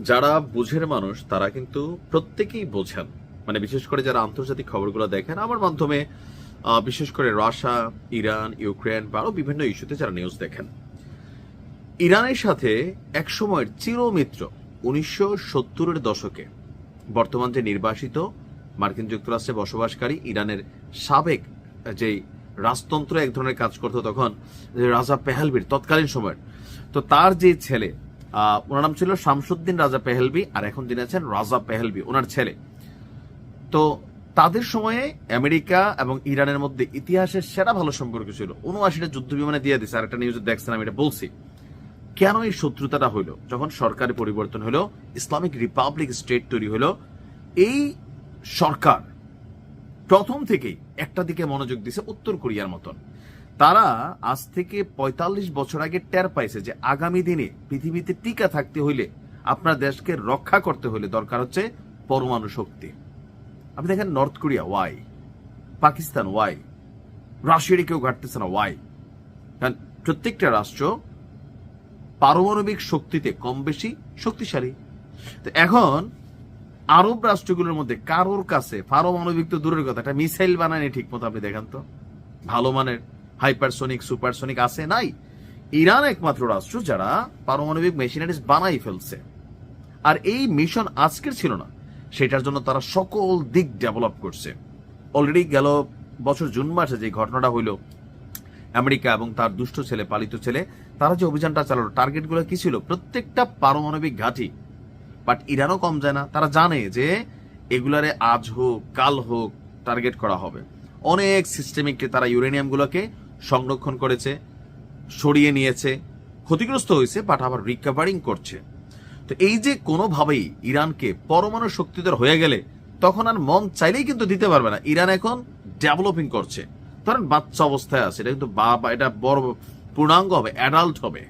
যারা বুঝের মানুষ তারা কিন্তু প্রত্যেকেই বোঝেন, মানে বিশেষ করে যারা আন্তর্জাতিক খবরগুলো দেখেন আমার মাধ্যমে, বিশেষ করে রাশিয়া, ইরান, ইউক্রেন বা আরো বিভিন্ন ইস্যুতে যারা নিউজ দেখেন, ইরানের সাথে এক সময়ের চিরমিত্র 1970-এর দশকে বর্তমান যে নির্বাসিত মার্কিন যুক্তরাষ্ট্রে বসবাসকারী ইরানের সাবেক যে রাজতন্ত্র এক ধরনের কাজ করতো তখন, রাজা পেহেলভির তৎকালীন সময়ের, তো তার যে ছেলে, ওনার নাম ছিল শামসুদ্দিন রাজা পেহেলভি, আর এখন যিনি আছেন রাজা পেহেলভি, ওনার ছেলে। তো তাদের সময়ে আমেরিকা এবং ইরানের মধ্যে ইতিহাসের সেরা ভালো সম্পর্ক ছিল। 79টা যুদ্ধ বিমানে দিয়ে দিচ্ছে, আর একটা নিউজে দেখছেন, আমি এটা বলছি। কেন এই শত্রুতাটা হইল? যখন সরকারের পরিবর্তন হলো, ইসলামিক রিপাবলিক স্টেট তৈরি হলো, এই সরকার প্রথম থেকেই একটা দিকে মনোযোগ দিছে, উত্তর কোরিয়ার মতন। তারা আজ থেকে 45 বছর আগে টের পাইছে যে আগামী দিনে পৃথিবীতে টিকা থাকতে হইলে, আপনার দেশকে রক্ষা করতে হইলে দরকার হচ্ছে পরমাণু শক্তি। আপনি দেখেন নর্থ কোরিয়া ওয়াই, পাকিস্তান ওয়াই, রাশিয়ার কেউ ঘাটতেছে না ওয়াই? কারণ প্রত্যেকটা রাষ্ট্র পারমাণবিক শক্তিতে কম বেশি শক্তিশালী। তো এখন আরব রাষ্ট্রগুলোর মধ্যে কারোর কাছে পারমাণবিক তো দূরের কথা, একটা মিসাইল বানায়নি ঠিক মতো, আপনি দেখান তো ভালো মানের হাইপারসোনিক সুপারসোনিক আছে নাই। ইরান একমাত্র রাষ্ট্র যারা পারমাণবিক মেশিনারিজ বানাই ফেলছে। আর এই মিশন আজকের ছিল না, সেটার জন্য তারা সকল দিক ডেভেলপ করছে। অলরেডি গেল বছর জুন মাসে যে ঘটনাটা হইল, আমেরিকা এবং তার দুষ্ট ছেলে, পালিত ছেলে, তারা যে অভিযানটা চালালো, টার্গেটগুলো কি ছিল? প্রত্যেকটা পারমাণবিক ঘাঁটি। বাট ইরানও কম যায় না, তারা জানে যে এগুলারে আজ হোক কাল হোক টার্গেট করা হবে। অনেক সিস্টেমিকলি তারা ইউরেনিয়ামগুলোকে সংরক্ষণ করেছে, সরিয়ে নিয়েছে, ক্ষতিগ্রস্ত হয়েছে, বাট আবার রিকভারিং করছে। তো এই যে কোনোভাবেই ইরানকে পরমাণু শক্তিধর হয়ে গেলে তখন আর মন চাইলেই কিন্তু দিতে পারবে না। ইরান এখন ডেভেলপিং করছে, ধরেন বাচ্চা অবস্থায় আছে, এটা কিন্তু এটা বড় পূর্ণাঙ্গ হবে, অ্যাডাল্ট হবে,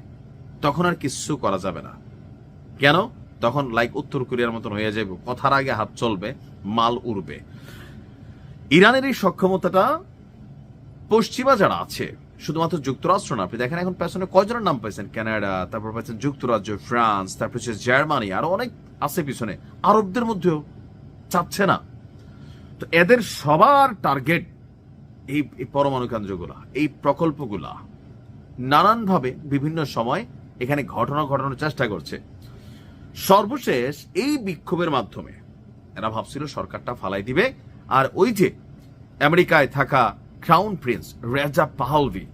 তখন আর কিছু করা যাবে না। কেন? তখন লাইক উত্তর কোরিয়ার মতন হয়ে যাবে, কথার আগে হাত চলবে, মাল উড়বে। ইরানের এই সক্ষমতাটা পশ্চিমা যারা আছে, শুধুমাত্র যুক্তরাষ্ট্র না, আপনি দেখেন এখন পেছনে কয়জনের নাম পাইছেন, কানাডা, তারপর পাইছেন যুক্তরাজ্য, ফ্রান্স, তারপর হচ্ছে জার্মানি, আরো অনেক আছে পিছনে, আরবদের মধ্যেও চাচ্ছে না। তো এদের সবার টার্গেট এই পরমাণু কেন্দ্রগুলা, এই প্রকল্পগুলা নানানভাবে বিভিন্ন সময় এখানে ঘটানোর চেষ্টা করছে। সর্বশেষ এই বিক্ষোভের মাধ্যমে এরা ভাবছিল সরকারটা ফালাই দিবে, আর ওই যে আমেরিকায় থাকা ক্রাউন প্রিন্স রেজা পাহলভি,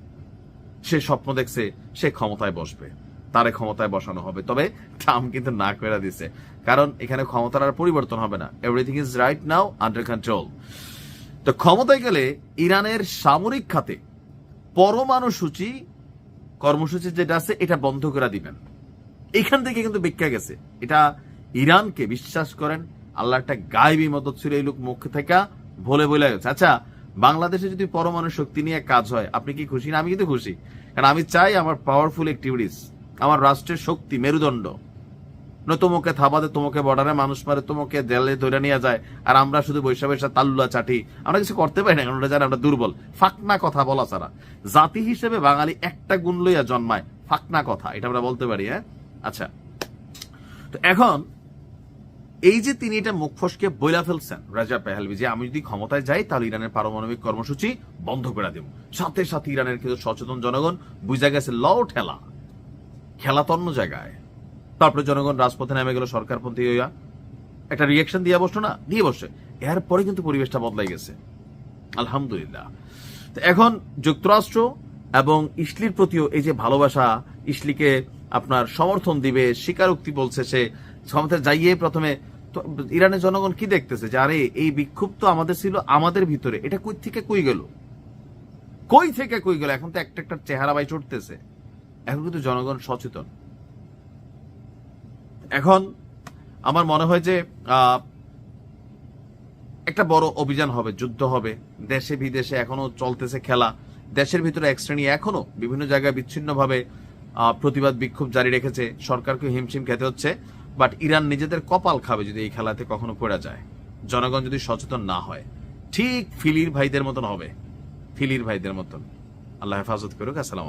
সে স্বপ্ন দেখছে সে ক্ষমতায় বসবে, তারে ক্ষমতায় বসানো হবে। তবে ট্রাম্প কিন্তু না করে দিছে, কারণ এখানে ক্ষমতার আর পরিবর্তন হবে না, everything is right now under control. তো ক্ষমতায় গেলে ইরানের সামরিক খাতে পরমাণু কর্মসূচি যেটা আছে এটা বন্ধ করে দিবেন। এখান থেকে কিন্তু ব্যাখ্যা গেছে, এটা ইরানকে বিশ্বাস করেন আল্লাহ একটা গায়েবী মদত ছিল, এই লোক মুখ থেকে বলে গেছে। আচ্ছা, বাংলাদেশে যদি পরমাণু শক্তি নিয়ে কাজ হয় আপনি কি খুশি না? আমি কিন্তু খুশি, কারণ আমি চাই আমার পাওয়ারফুল অ্যাক্টিভিটিস, আমার রাষ্ট্রের শক্তি মেরুদণ্ড, তোমাকে থাবাদে, তোমাকে বর্ডারে মানুষ মারে, তোমাকে জেলে ধরে নিয়ে যায়, আর আমরা শুধু বৈশা তাল্লুয়া চাটি, আমরা কিছু করতে পারি না, কারণ ওরা জানে আমরা দুর্বল। ফাকনা কথা বলা ছাড়া জাতি হিসেবে বাঙালি একটা গুণ লইয়া জন্মায়, ফাকনা কথা, এটা আমরা বলতে পারি। হ্যাঁ, আচ্ছা, তো এখন এই যে তিনি এটা মুখ ফসকে বইলা ফেলছেন রাজা পেহেলভি, যে আমি যদি ক্ষমতায় যাই তাহলে ইরানের পারমাণবিক কর্মসূচি বন্ধ করে দেব। সাথে সাথে ইরানের কিন্তু সচেতন জনগণ বুঝা গেছে খেলা তো অন্য জায়গায়। তারপরে জনগণ রাজপথে নেমে গেল, সরকারপন্থী হইয়া একটা রিয়েকশন দিয়ে বসে, এরপরে কিন্তু পরিবেশটা বদলাই গেছে, আলহামদুলিল্লাহ। তো এখন যুক্তরাষ্ট্র এবং ইসলির প্রতিও এই যে ভালোবাসা, ইসলিকে আপনার সমর্থন দিবে, স্বীকারোক্তি বলছে সে ক্ষমতায় যাইয়ে প্রথমে। তো ইরানের জনগণ কি দেখতেছে যে আরে এই বিক্ষোভ তো আমাদের ছিল, আমাদের ভিতরে, এটা কই থেকে কই গেল, এখন তো একটা চেহারা বাই চড়তেছে। এখন কিন্তু জনগণ সচেতন। এখন আমার মনে হয় যে একটা বড় অভিযান হবে, যুদ্ধ হবে, দেশে বিদেশে এখনো চলতেছে খেলা, দেশের ভিতরে এক শ্রেণী এখনো বিভিন্ন জায়গায় বিচ্ছিন্নভাবে প্রতিবাদ বিক্ষোভ জারি রেখেছে, সরকারকে হিমশিম খেতে হচ্ছে। বাট ইরান নিজেদের কপাল খাবে যদি এই খেলাতে কখনো পড়ে যায়, জনগণ যদি সচেতন না হয়। ঠিক ফিলির ভাইদের মতন হবে, আল্লাহ হেফাজত করুক। আসসালাম।